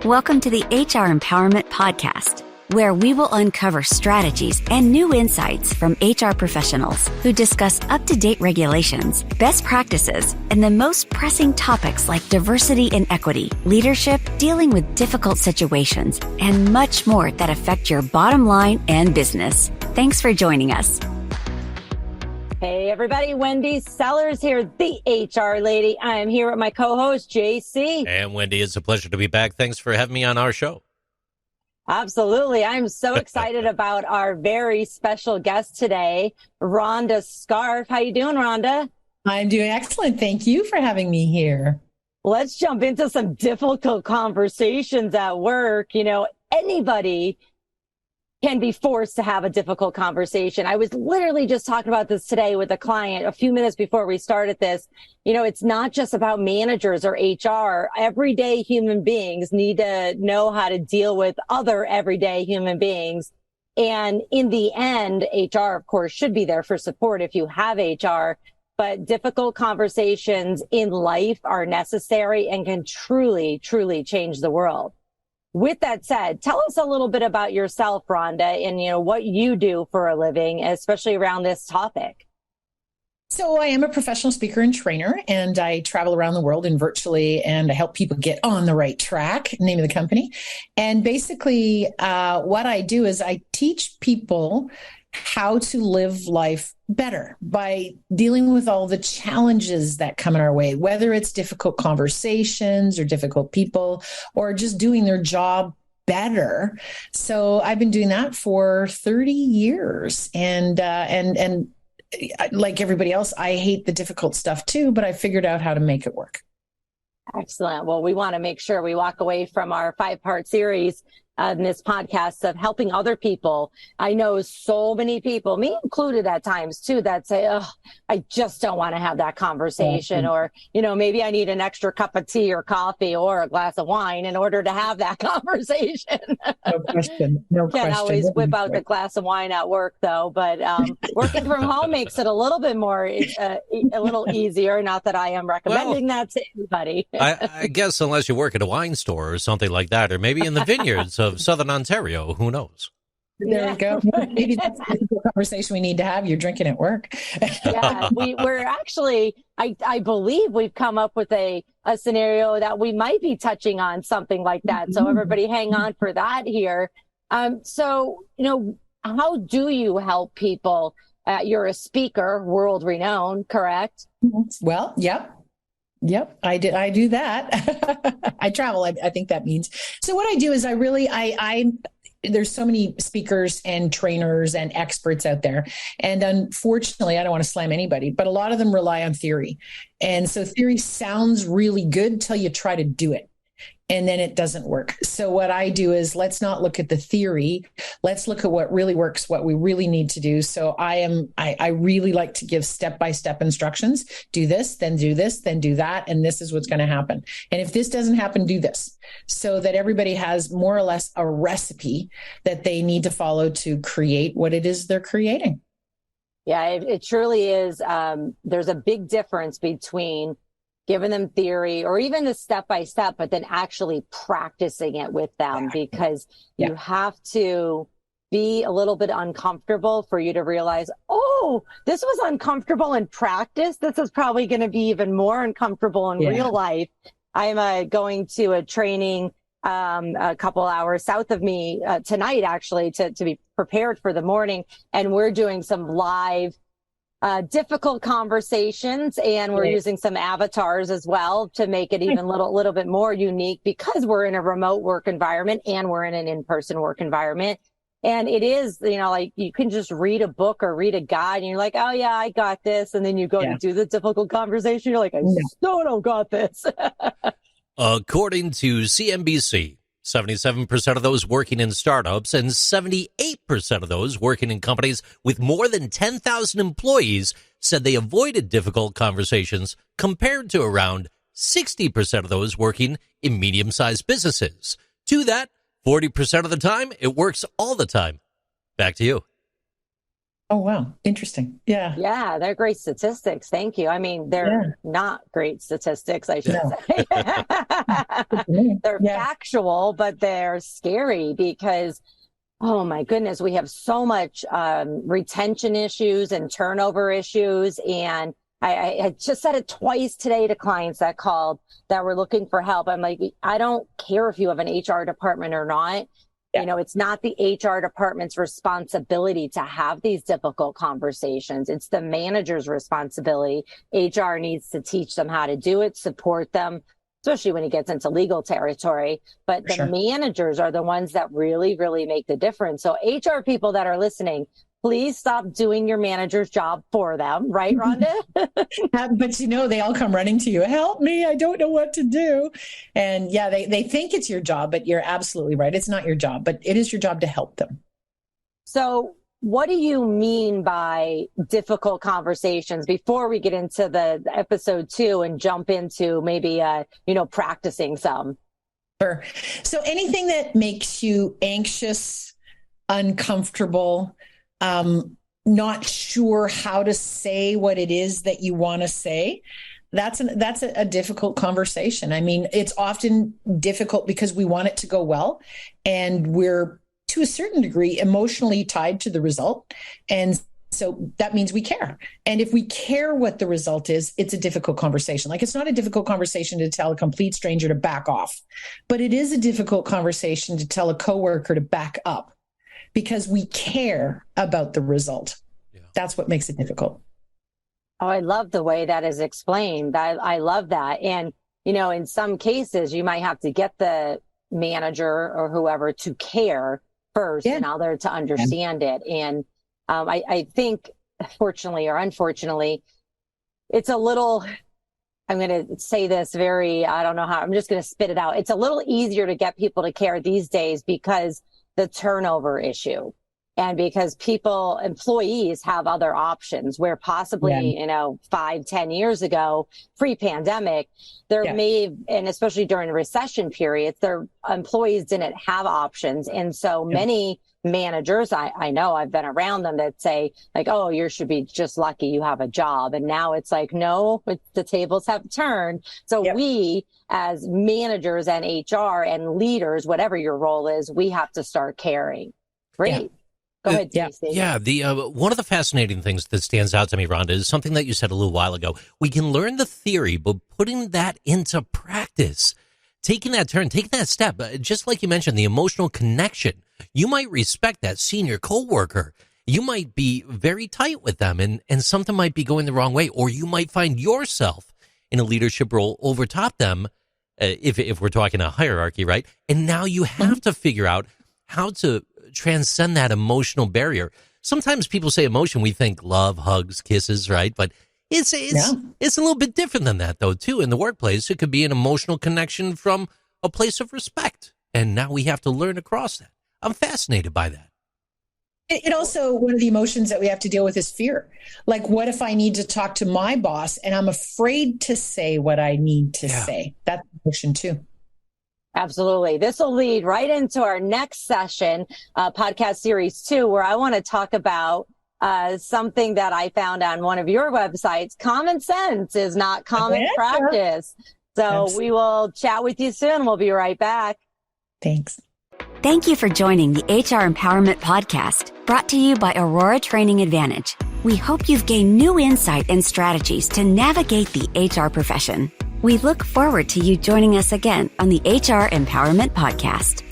Welcome to the HR Empowerment Podcast, where we will uncover strategies and new insights from HR professionals who discuss up-to-date regulations, best practices, and the most pressing topics like diversity and equity, leadership, dealing with difficult situations, and much more that affect your bottom line and business. Thanks for joining us. Hey everybody, Wendy Sellers here, the HR lady. I'm here with my co-host, JC. And Wendy, it's a pleasure to be back. Thanks for having me on our show. Absolutely. I'm so excited about our very special guest today, Rhonda Scarf. How you doing, Rhonda? I'm doing excellent. Thank you for having me here. Let's jump into some difficult conversations at work. You know, anybody can be forced to have a difficult conversation. I was literally just talking about this today with a client a few minutes before we started this. You know, it's not just about managers or HR. Everyday human beings need to know how to deal with other everyday human beings. And in the end, HR, of course, should be there for support if you have HR. But difficult conversations in life are necessary and can truly, truly change the world. With that said, tell us a little bit about yourself, Rhonda, and what you do for a living, especially around this topic. So I am a professional speaker and trainer, and I travel around the world and virtually, and I help people get on the right track, name of the company. And basically, what I do is I teach people how to live life better by dealing with all the challenges that come in our way, whether it's difficult conversations or difficult people or just doing their job better. So I've been doing that for 30 years. And like everybody else, I hate the difficult stuff too, but I figured out how to make it work. Excellent. Well, we want to make sure we walk away from our 5-part series in this podcast of helping other people. I know so many people, me included at times too, that say, oh, I just don't want to have that conversation. Or, maybe I need an extra cup of tea or coffee or a glass of wine in order to have that conversation. No question. No question. Can't always whip out the glass of wine at work though, but working from home makes it a little bit more, a little easier. Not that I am recommending that to anybody. I guess unless you work at a wine store or something like that, or maybe in the vineyards of Southern Ontario, who knows? There we go. Maybe that's the conversation we need to have. You're drinking at work. Yeah, we're actually, I believe we've come up with a scenario that we might be touching on something like that. So everybody hang on for that here. So, how do you help people? You're a speaker, world renowned, correct? Well, yep. Yep, I do that. I travel. I think that means. So what I do is there's so many speakers and trainers and experts out there. And unfortunately, I don't want to slam anybody, but a lot of them rely on theory. And so theory sounds really good till you try to do it. And then it doesn't work. So what I do is let's not look at the theory. Let's look at what really works, what we really need to do. So I really like to give step-by-step instructions. Do this, then do this, then do that. And this is what's going to happen. And if this doesn't happen, do this, so that everybody has more or less a recipe that they need to follow to create what it is they're creating. Yeah, it truly is. There's a big difference between giving them theory or even the step-by-step, but then actually practicing it with them, because you have to be a little bit uncomfortable for you to realize, oh, this was uncomfortable in practice. This is probably going to be even more uncomfortable in real life. I'm going to a training a couple hours south of me tonight, actually, to be prepared for the morning. And we're doing some live difficult conversations, and we're using some avatars as well to make it even a little bit more unique, because we're in a remote work environment and we're in an in-person work environment. And it is, like you can just read a book or read a guide and you're like, oh yeah, I got this. And then you go to do the difficult conversation. You're like, I still don't got this. According to CNBC, 77% of those working in startups and 78% of those working in companies with more than 10,000 employees said they avoided difficult conversations, compared to around 60% of those working in medium-sized businesses. To that, 40% of the time, it works all the time. Back to you. Oh, wow. Interesting. Yeah. Yeah, they're great statistics. Thank you. I mean, they're not great statistics, I should say. They're factual, but they're scary because, oh my goodness, we have so much retention issues and turnover issues. And I just said it twice today to clients that called that were looking for help. I'm like, I don't care if you have an HR department or not. You know, it's not the HR department's responsibility to have these difficult conversations. It's the manager's responsibility. HR needs to teach them how to do it, support them, especially when it gets into legal territory. But the managers are the ones that really, really make the difference. So HR people that are listening, please stop doing your manager's job for them. Right, Rhonda? But you know, they all come running to you. Help me. I don't know what to do. And yeah, they think it's your job, but you're absolutely right. It's not your job, but it is your job to help them. So what do you mean by difficult conversations before we get into the episode 2 and jump into maybe, practicing some? Sure. So anything that makes you anxious, uncomfortable, not sure how to say what it is that you want to say, that's a difficult conversation. I mean, it's often difficult because we want it to go well, and we're to a certain degree emotionally tied to the result. And so that means we care. And if we care what the result is, it's a difficult conversation. Like, it's not a difficult conversation to tell a complete stranger to back off, but it is a difficult conversation to tell a coworker to back up, because we care about the result. Yeah. That's what makes it difficult. Oh, I love the way that is explained. I love that. And, in some cases, you might have to get the manager or whoever to care first in order to understand it. And I think, fortunately or unfortunately, it's a little, I'm going to say this I don't know how, I'm just going to spit it out. It's a little easier to get people to care these days because the turnover issue, and because employees have other options, where possibly, 5-10 years ago, pre-pandemic, and especially during recession periods, their employees didn't have options. And so many managers, I know, I've been around them, that say like, oh, you should be just lucky you have a job. And now it's like, no, the tables have turned. So we, as managers and HR and leaders, whatever your role is, we have to start caring. Great. Go ahead, Stacey. Yeah, the one of the fascinating things that stands out to me, Rhonda, is something that you said a little while ago. We can learn the theory, but putting that into practice, taking that turn, taking that step, just like you mentioned, the emotional connection. You might respect that senior coworker. You might be very tight with them, and something might be going the wrong way, or you might find yourself in a leadership role over top them, if we're talking a hierarchy, right? And now you have to figure out how to transcend that emotional barrier. Sometimes people say emotion, we think love, hugs, kisses, right? But it's a little bit different than that, though, too. In the workplace, it could be an emotional connection from a place of respect. And now we have to learn across that. I'm fascinated by that. It also, one of the emotions that we have to deal with is fear. Like, what if I need to talk to my boss and I'm afraid to say what I need to say? That's emotion too. Absolutely. This will lead right into our next session, podcast series 2, where I want to talk about something that I found on one of your websites. Common sense is not common practice. So we will chat with you soon. We'll be right back. Thanks. Thank you for joining the HR Empowerment Podcast, brought to you by Aurora Training Advantage. We hope you've gained new insight and strategies to navigate the HR profession. We look forward to you joining us again on the HR Empowerment Podcast.